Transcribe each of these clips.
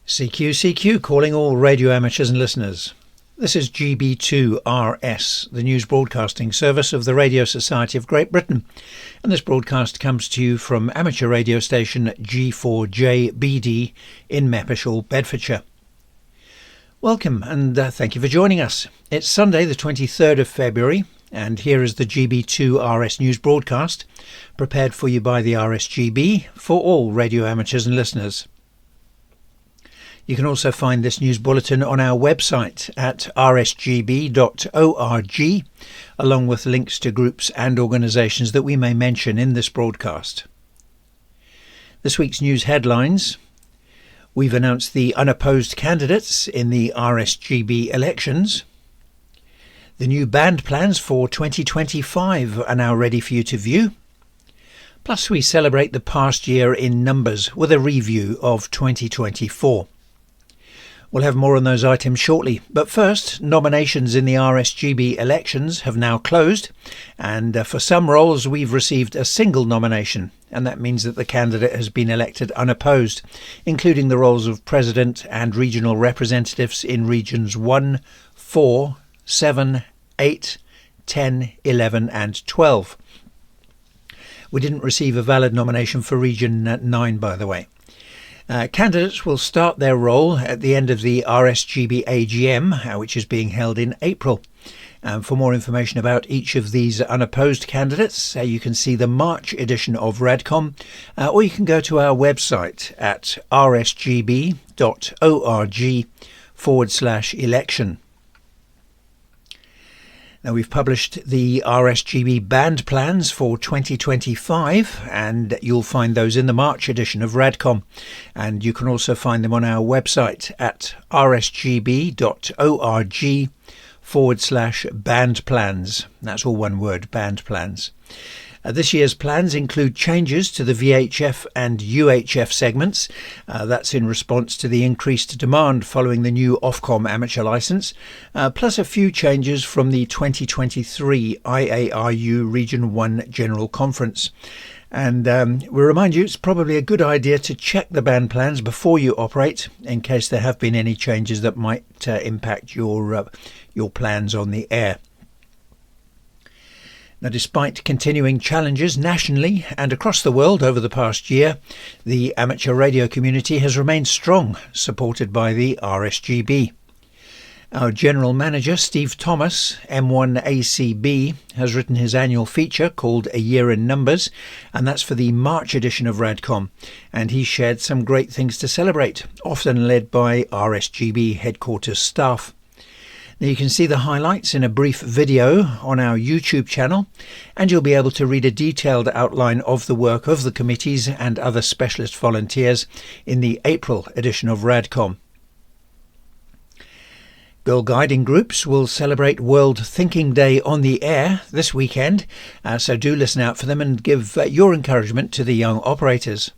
CQ calling all radio amateurs and listeners. This is GB2RS, the news broadcasting service of the Radio Society of Great Britain, and this broadcast comes to you from amateur radio station G4JBD in Mappishall, Bedfordshire. Welcome and thank you for joining us. It's Sunday the 23rd of February and here is the GB2RS news broadcast prepared for you by the RSGB for all radio amateurs and listeners. You can also find this news bulletin on our website at rsgb.org, along with links to groups and organisations that we may mention in this broadcast. This week's news headlines. We've announced the unopposed candidates in the RSGB elections. The new band plans for 2025 are now ready for you to view. Plus we celebrate the past year in numbers with a review of 2024. We'll have more on those items shortly, but first, nominations in the RSGB elections have now closed, and for some roles we've received a single nomination, and that means that the candidate has been elected unopposed, including the roles of President and Regional Representatives in Regions 1, 4, 7, 8, 10, 11 and 12. We didn't receive a valid nomination for Region 9, by the way. Candidates will start their role at the end of the RSGB AGM, which is being held in April. For more information about each of these unopposed candidates, you can see the March edition of Radcom, or you can go to our website at rsgb.org/election. Now, we've published the RSGB band plans for 2025 and you'll find those in the March edition of Radcom, and you can also find them on our website at rsgb.org/band plans. That's all one word, band plans. This year's plans include changes to the VHF and UHF segments. That's in response to the increased demand following the new Ofcom amateur licence, plus a few changes from the 2023 IARU Region 1 General Conference. And we remind you it's probably a good idea to check the band plans before you operate in case there have been any changes that might impact your plans on the air. Now, despite continuing challenges nationally and across the world over the past year, the amateur radio community has remained strong, supported by the RSGB. Our General Manager, Steve Thomas, M1ACB, has written his annual feature called A Year in Numbers, and that's for the March edition of Radcom, and he shared some great things to celebrate, often led by RSGB headquarters staff. Now you can see the highlights in a brief video on our YouTube channel, and you'll be able to read a detailed outline of the work of the committees and other specialist volunteers in the April edition of Radcom. Girl Guiding Groups will celebrate World Thinking Day on the air this weekend, so do listen out for them and give your encouragement to the young operators.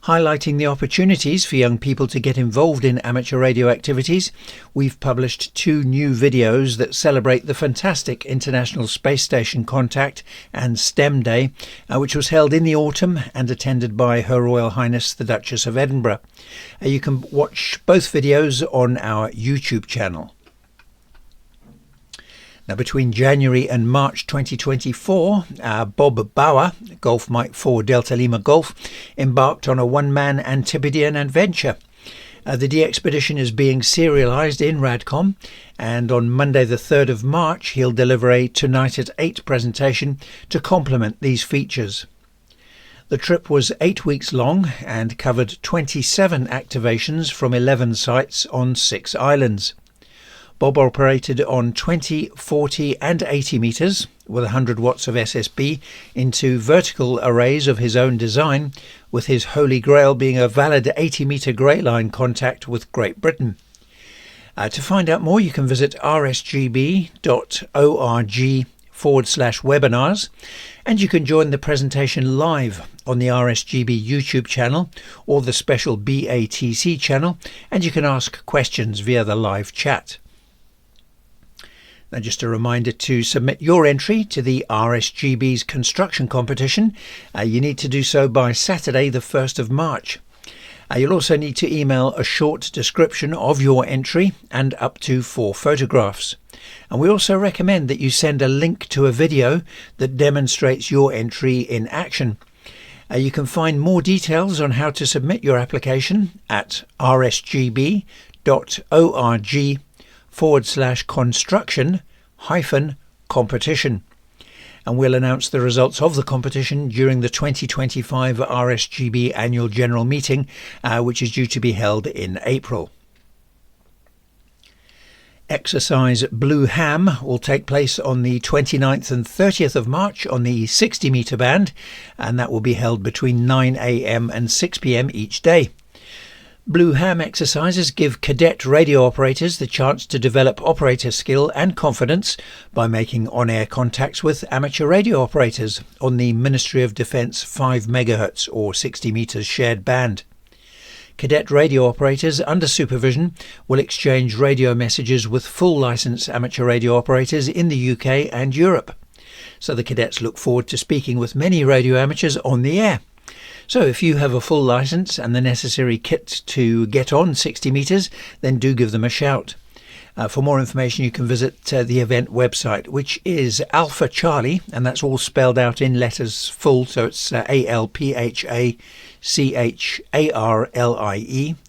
Highlighting the opportunities for young people to get involved in amateur radio activities, we've published 2 new videos that celebrate the fantastic International Space Station Contact and STEM Day, which was held in the autumn and attended by Her Royal Highness the Duchess of Edinburgh. You can watch both videos on our YouTube channel. Now, between January and March 2024, Bob Bauer, Golf Mike 4 Delta Lima Golf, embarked on a one-man Antipodean adventure. The D-Expedition is being serialised in Radcom, and on Monday the 3rd of March he'll deliver a Tonight at 8 presentation to complement these features. The trip was 8 weeks long and covered 27 activations from 11 sites on 6 islands. Bob operated on 20, 40 and 80 metres with 100 watts of SSB into vertical arrays of his own design, with his holy grail being a valid 80-metre grey line contact with Great Britain. To find out more, you can visit rsgb.org/webinars, and you can join the presentation live on the RSGB YouTube channel or the special BATC channel, and you can ask questions via the live chat. Now, just a reminder to submit your entry to the RSGB's construction competition. You need to do so by Saturday the 1st of March. You'll also need to email a short description of your entry and up to 4 photographs. And we also recommend that you send a link to a video that demonstrates your entry in action. You can find more details on how to submit your application at rsgb.org/construction-competition. And we'll announce the results of the competition during the 2025 RSGB Annual General Meeting, which is due to be held in April. Exercise Blue Ham will take place on the 29th and 30th of March on the 60 metre band, and that will be held between 9 a.m. and 6 p.m. each day. Blue Ham exercises give cadet radio operators the chance to develop operator skill and confidence by making on-air contacts with amateur radio operators on the Ministry of Defence 5 MHz or 60 metres shared band. Cadet radio operators under supervision will exchange radio messages with full licence amateur radio operators in the UK and Europe. So the cadets look forward to speaking with many radio amateurs on the air. So if you have a full licence and the necessary kit to get on 60 metres, then do give them a shout. For more information, you can visit the event website, which is Alpha Charlie, and that's all spelled out in letters full, so it's ALPHACHARLIE,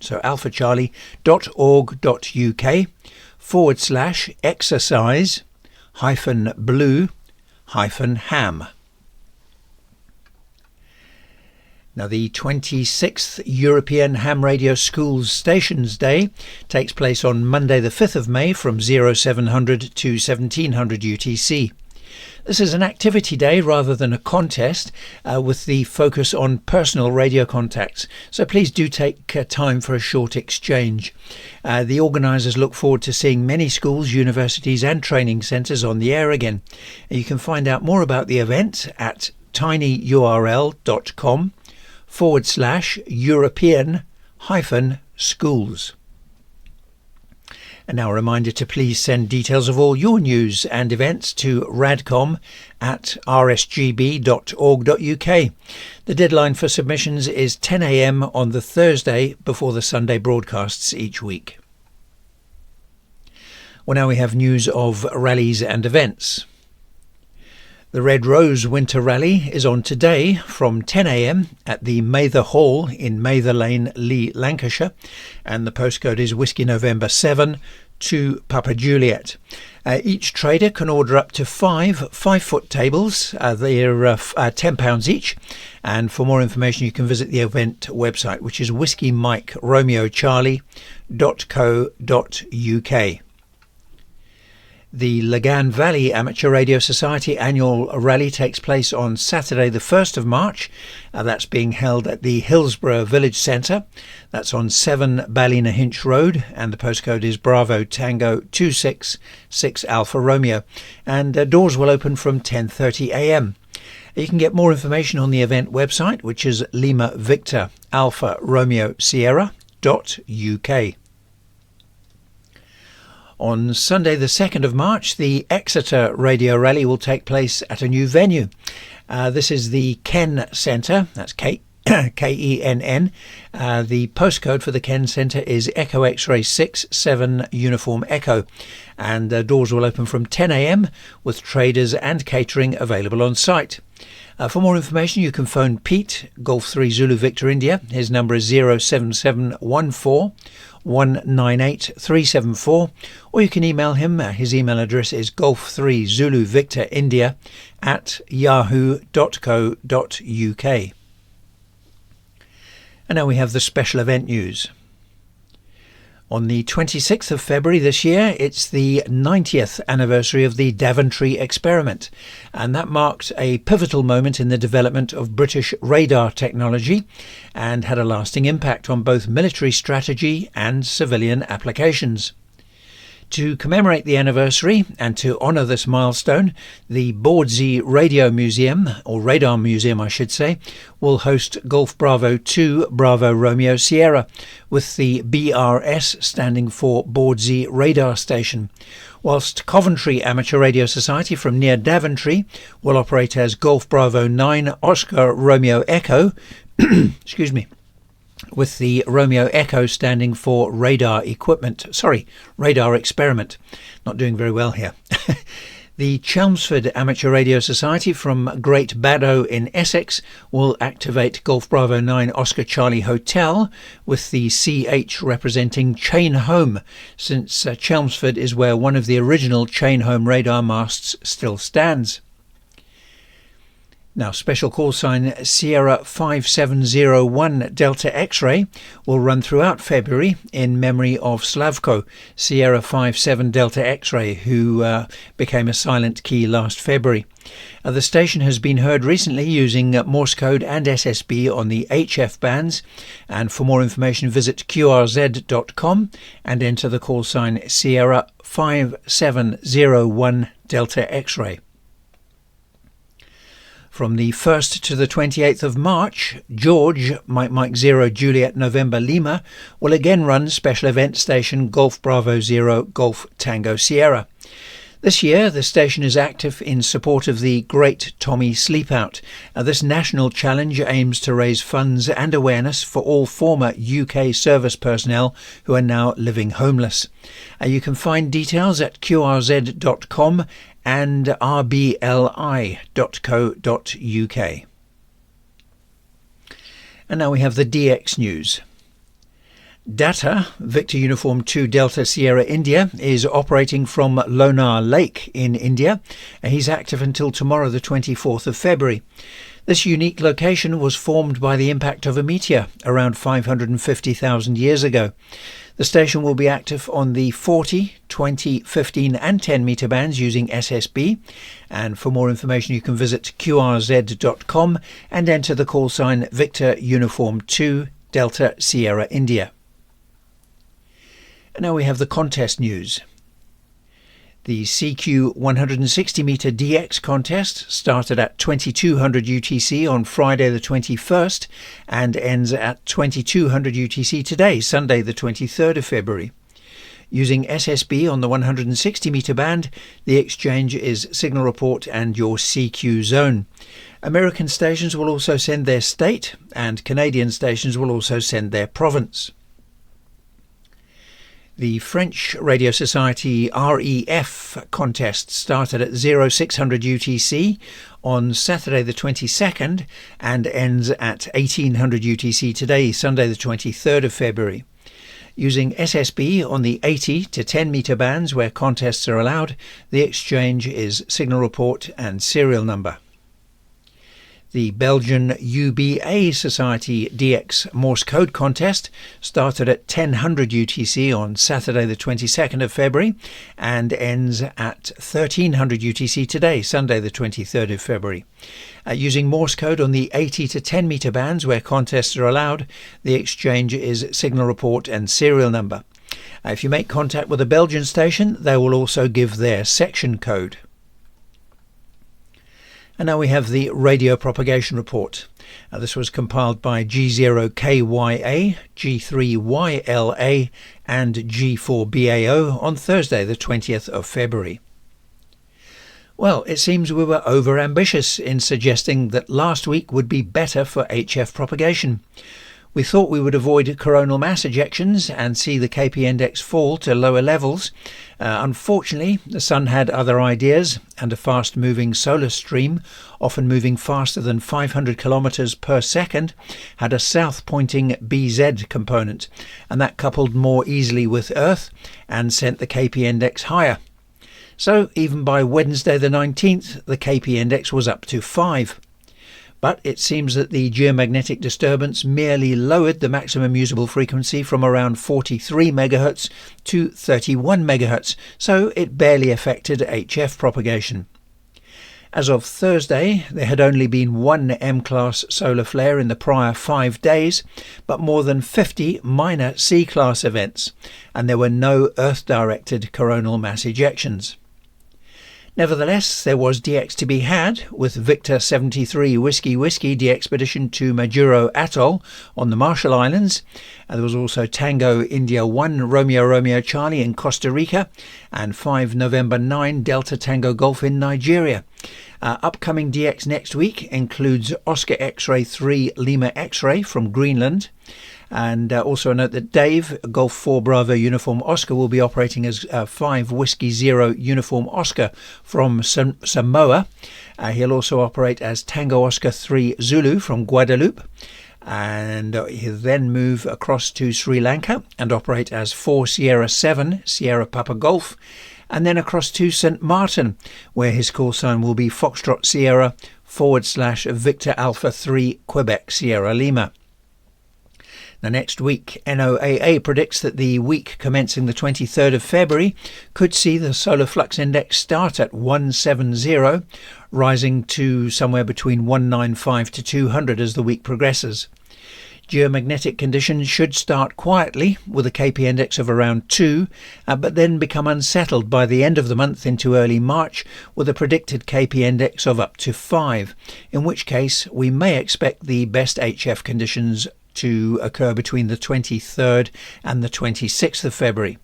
so alphacharlie.org.uk/exercise-blue-ham. Now, the 26th European Ham Radio Schools Stations Day takes place on Monday the 5th of May from 0700 to 1700 UTC. This is an activity day rather than a contest, with the focus on personal radio contacts. So please do take time for a short exchange. The organisers look forward to seeing many schools, universities and training centres on the air again. You can find out more about the event at tinyurl.com/European-schools. And now a reminder to please send details of all your news and events to radcom@rsgb.org.uk. The deadline for submissions is 10 a.m. on the Thursday before the Sunday broadcasts each week. Well, now we have news of rallies and events. The Red Rose Winter Rally is on today from 10 a.m. at the Mather Hall in Mather Lane, Lee, Lancashire, and the postcode is Whiskey November 7 to Papa Juliet. Each trader can order up to 5 5-foot tables. They're £10 each, and for more information you can visit the event website, which is whiskeyMikeRomeoCharlie.co.uk. The Lagan Valley Amateur Radio Society annual rally takes place on Saturday the 1st of March. That's being held at the Hillsborough Village Centre. That's on 7 Ballynahinch Road, and the postcode is Bravo Tango 266 Alpha Romeo. And doors will open from 10:30 a.m. You can get more information on the event website, which is Lima Victor Alpha Romeo Sierra.uk. On Sunday the 2nd of March, the Exeter Radio Rally will take place at a new venue. This is the Ken Centre, that's Kenn. The postcode for the Ken Centre is Echo X-Ray 67 Uniform Echo, and doors will open from 10 a.m. with traders and catering available on site. For more information you can phone Pete, Golf 3 Zulu Victor India. His number is 07714 198 374, or you can email him. His email address is golf3 Zulu Victor India @yahoo.co.uk. And now we have the special event news. On the 26th of February this year, it's the 90th anniversary of the Daventry experiment, and that marked a pivotal moment in the development of British radar technology and had a lasting impact on both military strategy and civilian applications. To commemorate the anniversary and to honour this milestone, the Bordsey Radio Museum, or Radar Museum I should say, will host Golf Bravo 2 Bravo Romeo Sierra, with the BRS standing for Bordsey Radar Station, whilst Coventry Amateur Radio Society from near Daventry will operate as Golf Bravo 9 Oscar Romeo Echo excuse me, with the Romeo Echo standing for radar experiment. Not doing very well here. The Chelmsford Amateur Radio Society from Great Baddow in Essex will activate Golf Bravo 9 Oscar Charlie Hotel, with the CH representing Chain Home, since Chelmsford is where one of the original Chain Home radar masts still stands. Now, special call sign Sierra 5701 Delta X-ray will run throughout February in memory of Slavko, Sierra 57 Delta X-ray, who became a silent key last February. The station has been heard recently using Morse code and SSB on the HF bands, and for more information visit qrz.com and enter the call sign Sierra 5701 Delta X-ray. From the 1st to the 28th of March, George, Mike 0 Juliet November Lima, will again run special event station Golf Bravo 0 Golf Tango Sierra. This year, the station is active in support of the Great Tommy Sleepout. This national challenge aims to raise funds and awareness for all former UK service personnel who are now living homeless. You can find details at qrz.com and rbli.co.uk. And now we have the DX news. Data, Victor Uniform 2 Delta Sierra India, is operating from Lonar Lake in India. He's active until tomorrow, the 24th of February. This unique location was formed by the impact of a meteor around 550,000 years ago. The station will be active on the 40, 20, 15 and 10 metre bands using SSB. And for more information you can visit qrz.com and enter the call sign Victor Uniform 2 Delta Sierra India. And now we have the contest news. The CQ 160 metre DX contest started at 2200 UTC on Friday the 21st and ends at 2200 UTC today, Sunday the 23rd of February. Using SSB on the 160 metre band, the exchange is signal report and your CQ zone. American stations will also send their state, and Canadian stations will also send their province. The French Radio Society REF contest started at 0600 UTC on Saturday the 22nd and ends at 1800 UTC today, Sunday the 23rd of February. Using SSB on the 80 to 10 metre bands where contests are allowed, the exchange is signal report and serial number. The Belgian UBA Society DX Morse Code Contest started at 1000 UTC on Saturday the 22nd of February and ends at 1300 UTC today, Sunday the 23rd of February. Using Morse code on the 80 to 10 metre bands where contests are allowed, the exchange is signal report and serial number. If you make contact with a Belgian station, they will also give their section code. And now we have the radio propagation report. This was compiled by G0KYA, G3YLA and G4BAO on Thursday the 20th of February. Well, it seems we were over-ambitious in suggesting that last week would be better for HF propagation. We thought we would avoid coronal mass ejections and see the KP index fall to lower levels. Unfortunately, the Sun had other ideas, and a fast-moving solar stream, often moving faster than 500 kilometers per second, had a south-pointing BZ component, and that coupled more easily with Earth and sent the KP index higher. So even by Wednesday the 19th, the KP index was up to 5. But it seems that the geomagnetic disturbance merely lowered the maximum usable frequency from around 43 MHz to 31 MHz, so it barely affected HF propagation. As of Thursday, there had only been one M-class solar flare in the prior 5 days, but more than 50 minor C-class events, and there were no Earth-directed coronal mass ejections. Nevertheless, there was DX to be had, with Victor 73 Whiskey Whiskey de-expedition to Majuro Atoll on the Marshall Islands. There was also Tango India 1 Romeo Romeo Charlie in Costa Rica, and 5 November 9 Delta Tango Golf in Nigeria. Upcoming DX next week includes Oscar X-Ray 3 Lima X-Ray from Greenland, And also a note that Dave, Golf 4 Bravo Uniform Oscar, will be operating as 5 Whiskey Zero Uniform Oscar from Samoa. He'll also operate as Tango Oscar 3 Zulu from Guadeloupe. And he'll then move across to Sri Lanka and operate as 4 Sierra 7 Sierra Papa Golf, and then across to St Martin, where his call sign will be Foxtrot Sierra / Victor Alpha 3 Quebec Sierra Lima. Now, next week, NOAA predicts that the week commencing the 23rd of February could see the solar flux index start at 170, rising to somewhere between 195 to 200 as the week progresses. Geomagnetic conditions should start quietly with a KP index of around 2, but then become unsettled by the end of the month into early March with a predicted KP index of up to 5, in which case we may expect the best HF conditions to occur between the 23rd and the 26th of February.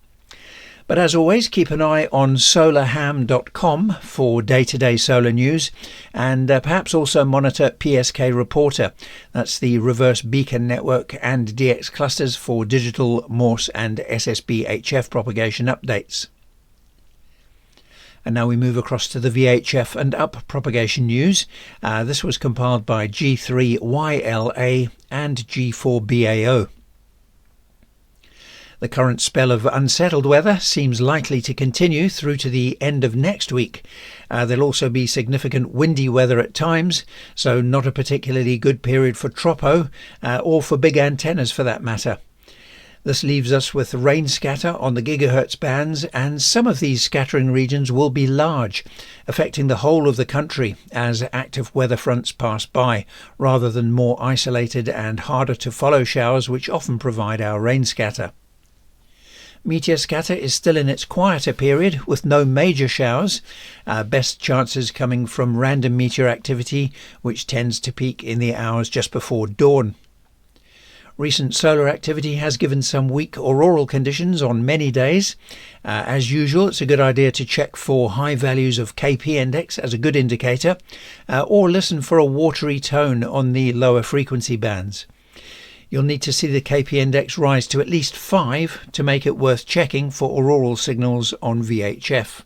But as always, keep an eye on solarham.com for day-to-day solar news, and perhaps also monitor PSK Reporter. That's the reverse beacon network and DX clusters for digital, Morse and SSB HF propagation updates. And now we move across to the VHF and up propagation news. This was compiled by G3YLA and G4BAO. The current spell of unsettled weather seems likely to continue through to the end of next week. There'll also be significant windy weather at times, so not a particularly good period for tropo or for big antennas for that matter. This leaves us with rain scatter on the gigahertz bands, and some of these scattering regions will be large, affecting the whole of the country as active weather fronts pass by, rather than more isolated and harder to follow showers which often provide our rain scatter. Meteor scatter is still in its quieter period with no major showers, best chances coming from random meteor activity which tends to peak in the hours just before dawn. Recent solar activity has given some weak auroral conditions on many days. As usual, it's a good idea to check for high values of KP index as a good indicator, or listen for a watery tone on the lower frequency bands. You'll need to see the KP index rise to at least 5 to make it worth checking for auroral signals on VHF.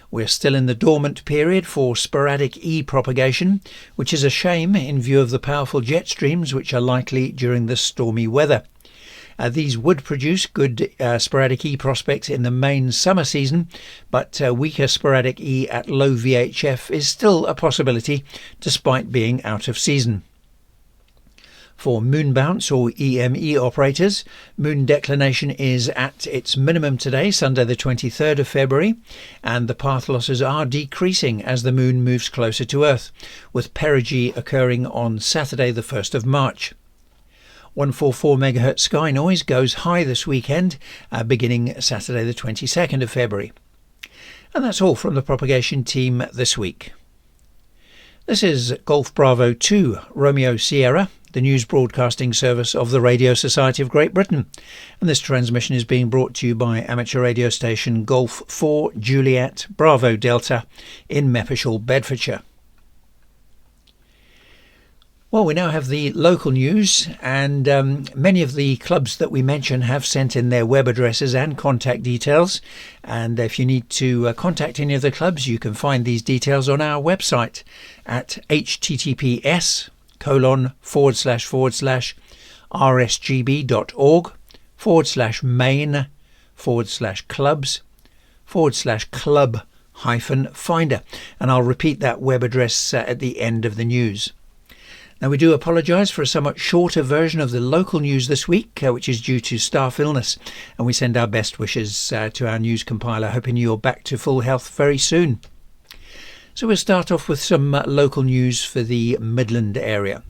We're still in the dormant period for sporadic E propagation, which is a shame in view of the powerful jet streams which are likely during this stormy weather. These would produce good sporadic E prospects in the main summer season, but weaker sporadic E at low VHF is still a possibility despite being out of season. For moon bounce or EME operators, moon declination is at its minimum today, Sunday the 23rd of February, and the path losses are decreasing as the moon moves closer to Earth, with perigee occurring on Saturday the 1st of March. 144 MHz sky noise goes high this weekend, beginning Saturday the 22nd of February. And that's all from the propagation team this week. This is Golf Bravo 2 Romeo Sierra, the news broadcasting service of the Radio Society of Great Britain, and this transmission is being brought to you by amateur radio station Golf 4 Juliet Bravo Delta in Mepershall, Bedfordshire. Well, we now have the local news, and many of the clubs that we mention have sent in their web addresses and contact details, and if you need to contact any of the clubs, you can find these details on our website at https://rsgb.org/main/clubs/club-finder, and I'll repeat that web address at the end of the news. Now, we do apologise for a somewhat shorter version of the local news this week, which is due to staff illness, and we send our best wishes to our news compiler, hoping you're back to full health very soon. So we'll start off with some local news for the Midland area.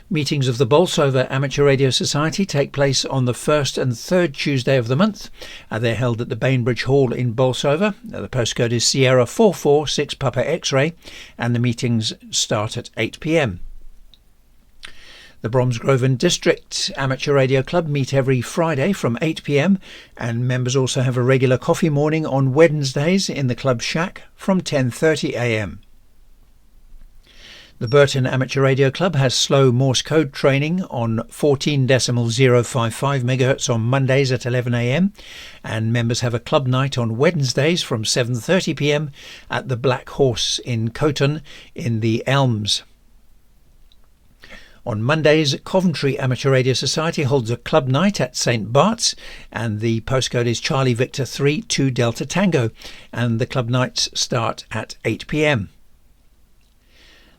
Meetings of the Bolsover Amateur Radio Society take place on the first and third Tuesday of the month. They're held at the Bainbridge Hall in Bolsover. The postcode is Sierra 446 Papa X-ray, and the meetings start at 8 p.m. The Bromsgrove District Amateur Radio Club meet every Friday from 8 p.m, and members also have a regular coffee morning on Wednesdays in the club shack from 10:30 a.m. The Burton Amateur Radio Club has slow Morse code training on 14.055 MHz on Mondays at 11 a.m. and members have a club night on Wednesdays from 7:30 p.m. at the Black Horse in Coton in the Elms. On Mondays, Coventry Amateur Radio Society holds a club night at St Bart's, and the postcode is Charlie Victor 3 2 Delta Tango, and the club nights start at 8 p.m.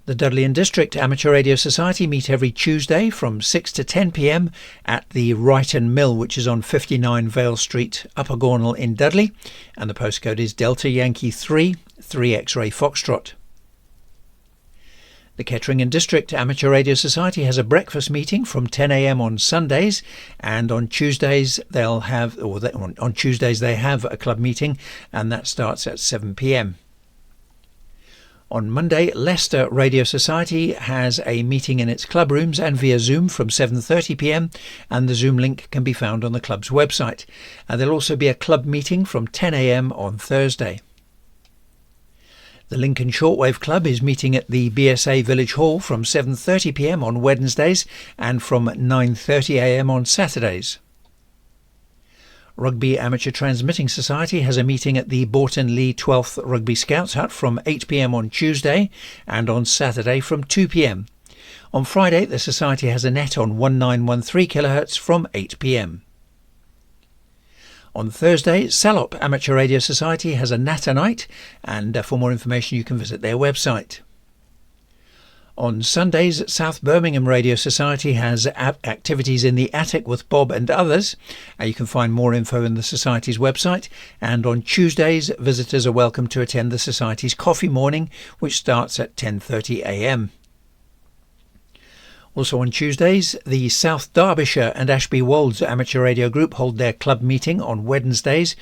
The Dudley and District Amateur Radio Society meet every Tuesday from 6 to 10 p.m. at the Wrighton Mill, which is on 59 Vale Street, Upper Gornal in Dudley, and the postcode is Delta Yankee 3 3 X-Ray Foxtrot. The Kettering and District Amateur Radio Society has a breakfast meeting from 10 a.m. on Sundays, and on Tuesdays they have a club meeting, and that starts at 7 p.m. On Monday, Leicester Radio Society has a meeting in its club rooms and via Zoom from 7:30 p.m, and the Zoom link can be found on the club's website. There'll also be a club meeting from 10 a.m. on Thursday. The Lincoln Shortwave Club is meeting at the BSA Village Hall from 7:30 p.m. on Wednesdays and from 9:30 a.m. on Saturdays. Rugby Amateur Transmitting Society has a meeting at the Borton Lee 12th Rugby Scouts Hut from 8 p.m. on Tuesday and on Saturday from 2 p.m. On Friday, the Society has a net on 1913 kHz from 8 p.m. On Thursday, Salop Amateur Radio Society has a Natter Night, and for more information you can visit their website. On Sundays, South Birmingham Radio Society has activities in the attic with Bob and others. You can find more info in the Society's website, and on Tuesdays, visitors are welcome to attend the Society's coffee morning, which starts at 10:30 a.m. Also on Tuesdays, the South Derbyshire and Ashby Wolds Amateur Radio Group hold their club meeting on Wednesdays.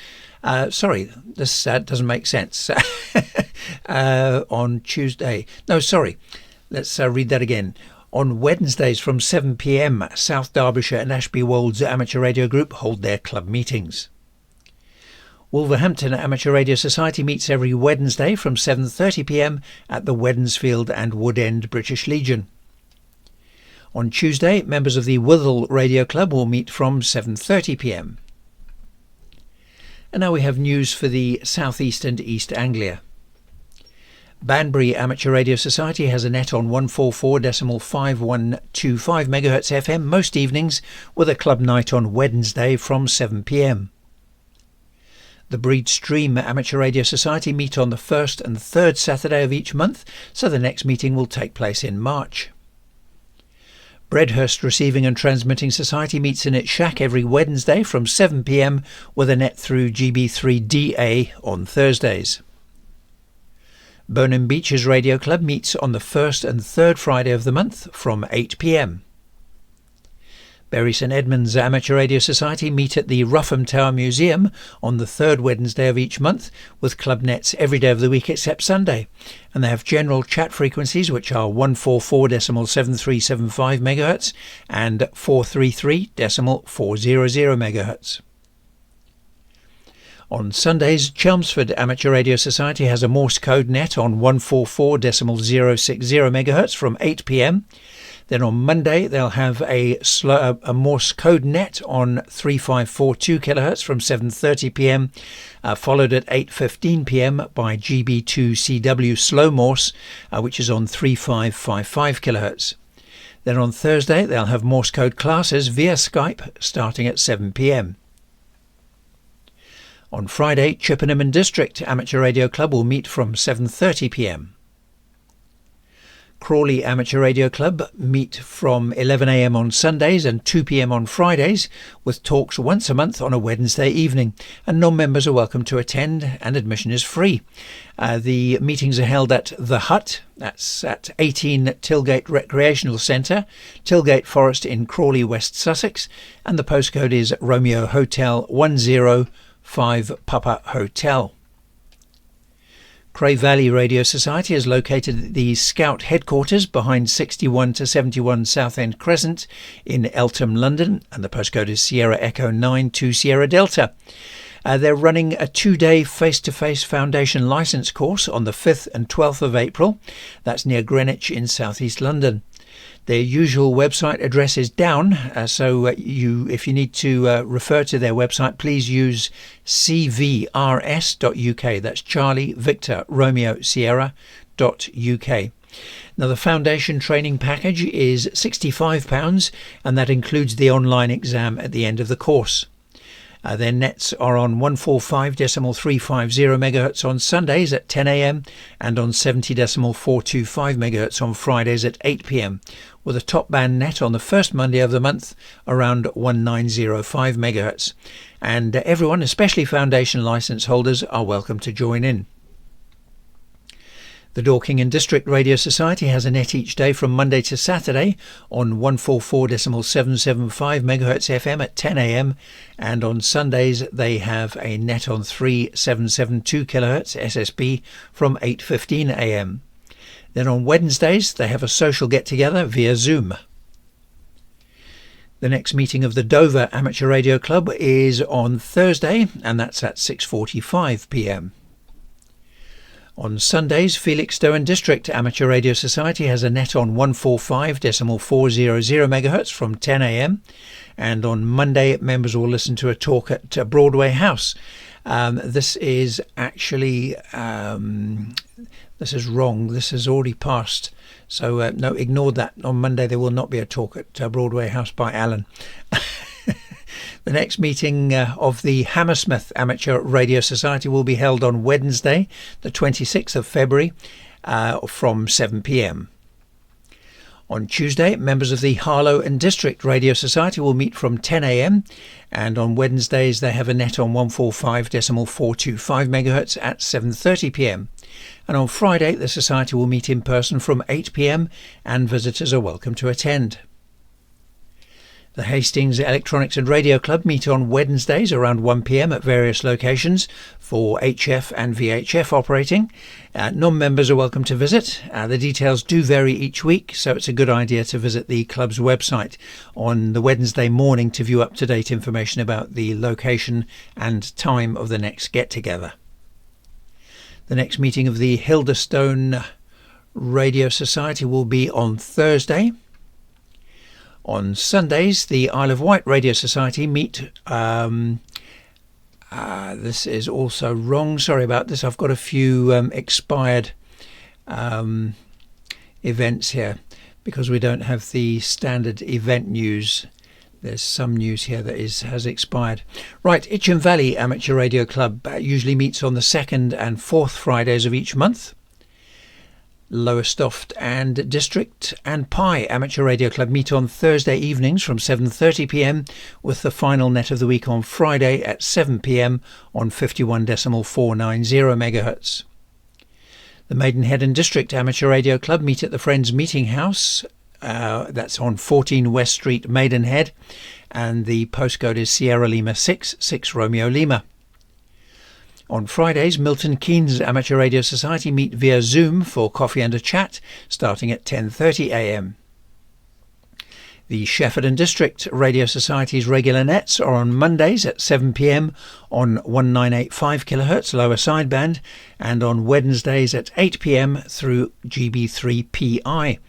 This doesn't make sense. On Tuesday. No, sorry. Let's read that again. On Wednesdays from 7 p.m, South Derbyshire and Ashby Wolds Amateur Radio Group hold their club meetings. Wolverhampton Amateur Radio Society meets every Wednesday from 7:30 p.m. at the Wednesfield and Woodend British Legion. On Tuesday, members of the Withell Radio Club will meet from 7:30 p.m. And now we have news for the South East and East Anglia. Banbury Amateur Radio Society has a net on 144.5125 MHz FM most evenings, with a club night on Wednesday from 7 p.m. The Breed Stream Amateur Radio Society meet on the first and third Saturday of each month, so the next meeting will take place in March. Bredhurst Receiving and Transmitting Society meets in its shack every Wednesday from 7 p.m, with a net through GB2RS on Thursdays. Burnham Beeches Radio Club meets on the first and third Friday of the month from 8 p.m. Bury St Edmunds Amateur Radio Society meet at the Rougham Tower Museum on the third Wednesday of each month, with club nets every day of the week except Sunday, and they have general chat frequencies which are 144.7375 MHz and 433.400 MHz. On Sundays, Chelmsford Amateur Radio Society has a Morse code net on 144.060 MHz from 8 p.m. Then on Monday, they'll have a Morse code net on 3542 kHz from 7:30 p.m, followed at 8:15 p.m. by GB2CW Slow Morse, which is on 3555 kHz. Then on Thursday, they'll have Morse code classes via Skype starting at 7 p.m. On Friday, Chippenham and District Amateur Radio Club will meet from 7:30 p.m. Crawley Amateur Radio Club meet from 11 a.m. on Sundays and 2 p.m. on Fridays, with talks once a month on a Wednesday evening, and non-members are welcome to attend, and admission is free. The meetings are held at The Hut, that's at 18 Tilgate Recreational Centre, Tilgate Forest in Crawley, West Sussex, and the postcode is Romeo Hotel 105 Papa Hotel. Cray Valley Radio Society is located at the Scout headquarters behind 61 to 71 Southend Crescent in Eltham, London, and the postcode is Sierra Echo 9 to Sierra Delta. They're running a 2-day face-to-face foundation licence course on the 5th and 12th of April. That's near Greenwich in southeast London. Their usual website address is down, so if you need to refer to their website, please use cvrs.uk. That's Charlie Victor Romeo Sierra.uk. Now, the foundation training package is £65, and that includes the online exam at the end of the course. Their nets are on 145.350 MHz on Sundays at 10 a.m. and on 70.425 MHz on Fridays at 8 p.m, with a top band net on the first Monday of the month around 1905 MHz. And everyone, especially foundation licence holders, are welcome to join in. The Dorking and District Radio Society has a net each day from Monday to Saturday on 144.775 MHz FM at 10 a.m. and on Sundays they have a net on 3772 kHz SSB from 8:15 a.m. Then on Wednesdays they have a social get-together via Zoom. The next meeting of the Dover Amateur Radio Club is on Thursday, and that's at 6:45 p.m. On Sundays, Felixstowe and District Amateur Radio Society has a net on 145.400 MHz from 10 a.m. and on Monday members will listen to a talk at Broadway House. This is actually this is wrong. This has already passed. So no, ignore that. On Monday there will not be a talk at Broadway House by Alan. The next meeting of the Hammersmith Amateur Radio Society will be held on Wednesday, the 26th of February, from 7 p.m. On Tuesday, members of the Harlow and District Radio Society will meet from 10 a.m. and on Wednesdays they have a net on 145.425 MHz at 7:30 p.m. And on Friday the Society will meet in person from 8 p.m. and visitors are welcome to attend. The Hastings Electronics and Radio Club meet on Wednesdays around 1 p.m. at various locations for HF and VHF operating. Non-members are welcome to visit. The details do vary each week, so it's a good idea to visit the club's website on the Wednesday morning to view up-to-date information about the location and time of the next get-together. The next meeting of the Hilderstone Radio Society will be on Thursday. On Sundays, the Isle of Wight Radio Society meet. This is also wrong. Sorry about this. I've got a few expired events here because we don't have the standard event news. There's some news here that has expired. Right, Itchen Valley Amateur Radio Club usually meets on the 2nd and 4th Fridays of each month. Lowestoft and District and Pye Amateur Radio Club meet on Thursday evenings from 7:30 p.m. with the final net of the week on Friday at 7 p.m. on 51.490 MHz. The Maidenhead and District Amateur Radio Club meet at the Friends Meeting House. That's on 14 West Street, Maidenhead, and the postcode is Sierra Lima 6 Romeo Lima. On Fridays, Milton Keynes Amateur Radio Society meet via Zoom for coffee and a chat, starting at 10:30 a.m. The Shefford and District Radio Society's regular nets are on Mondays at 7 p.m. on 1985 kHz lower sideband and on Wednesdays at 8 p.m. through GB3PI.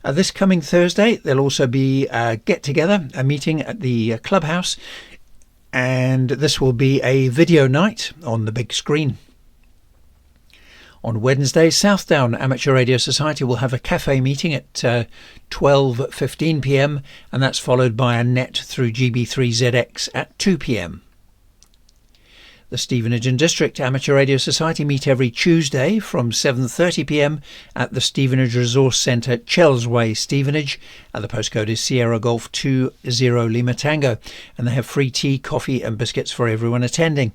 This coming Thursday, there'll also be a get-together, a meeting at the clubhouse, and this will be a video night on the big screen. On Wednesday, Southdown Amateur Radio Society will have a cafe meeting at 12:15 p.m. and that's followed by a net through GB3ZX at 2 p.m. The Stevenage and District Amateur Radio Society meet every Tuesday from 7:30 p.m. at the Stevenage Resource Centre, Chelsway, Stevenage. The postcode is Sierra Golf 20 Lima Tango, and they have free tea, coffee and biscuits for everyone attending.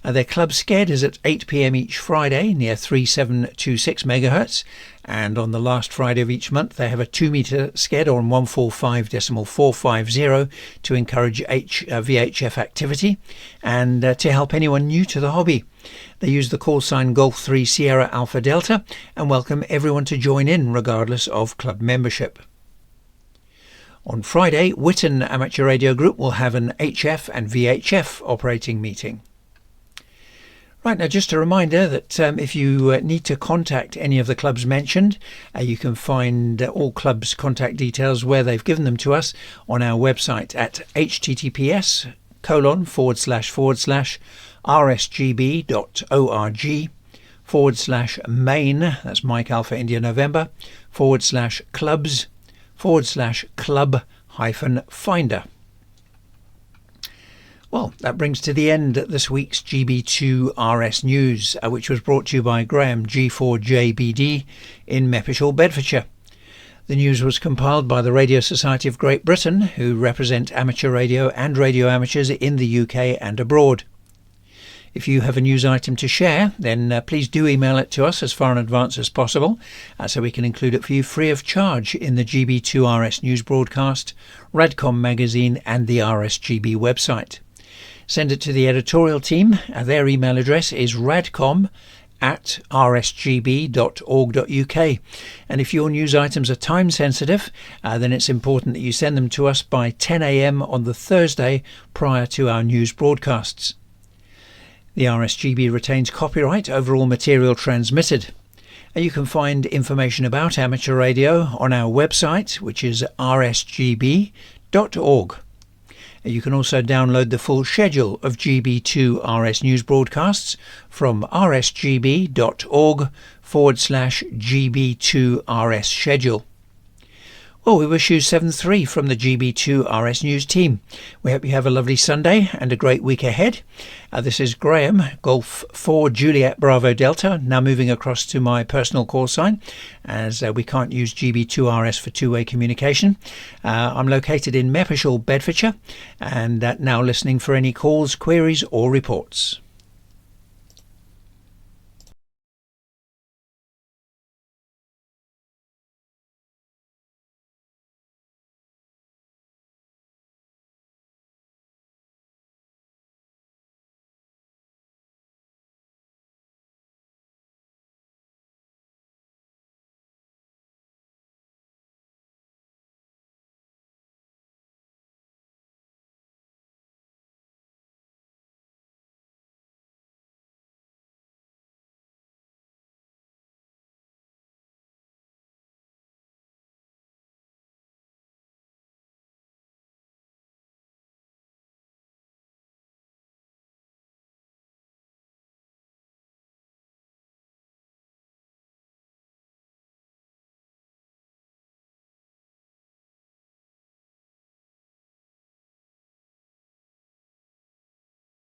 Their club sked is at 8 p.m. each Friday near 3726 MHz, and on the last Friday of each month they have a 2-metre sked on 145.450 to encourage VHF activity and to help anyone new to the hobby. They use the call sign Golf 3 Sierra Alpha Delta and welcome everyone to join in regardless of club membership. On Friday, Witten Amateur Radio Group will have an HF and VHF operating meeting. Right, now just a reminder that if you need to contact any of the clubs mentioned, you can find all clubs' contact details where they've given them to us on our website at https://rsgb.org/main, that's Mike Alpha India November, /clubs/club-finder. Well, that brings to the end this week's GB2RS news, which was brought to you by Graham, G4JBD, in Meppishall, Bedfordshire. The news was compiled by the Radio Society of Great Britain, who represent amateur radio and radio amateurs in the UK and abroad. If you have a news item to share, then please do email it to us as far in advance as possible, so we can include it for you free of charge in the GB2RS news broadcast, Radcom magazine and the RSGB website. Send it to the editorial team. Their email address is radcom@rsgb.org.uk. And if your news items are time sensitive, then it's important that you send them to us by 10 a.m. on the Thursday prior to our news broadcasts. The RSGB retains copyright over all material transmitted. And you can find information about amateur radio on our website, which is rsgb.org. You can also download the full schedule of GB2RS news broadcasts from rsgb.org/GB2RS schedule. Well, we wish you 7-3 from the GB2RS news team. We hope you have a lovely Sunday and a great week ahead. This is Graham, Golf 4 Juliet Bravo Delta, now moving across to my personal call sign, as we can't use GB2RS for two-way communication. I'm located in Meppishall, Bedfordshire, and now listening for any calls, queries or reports.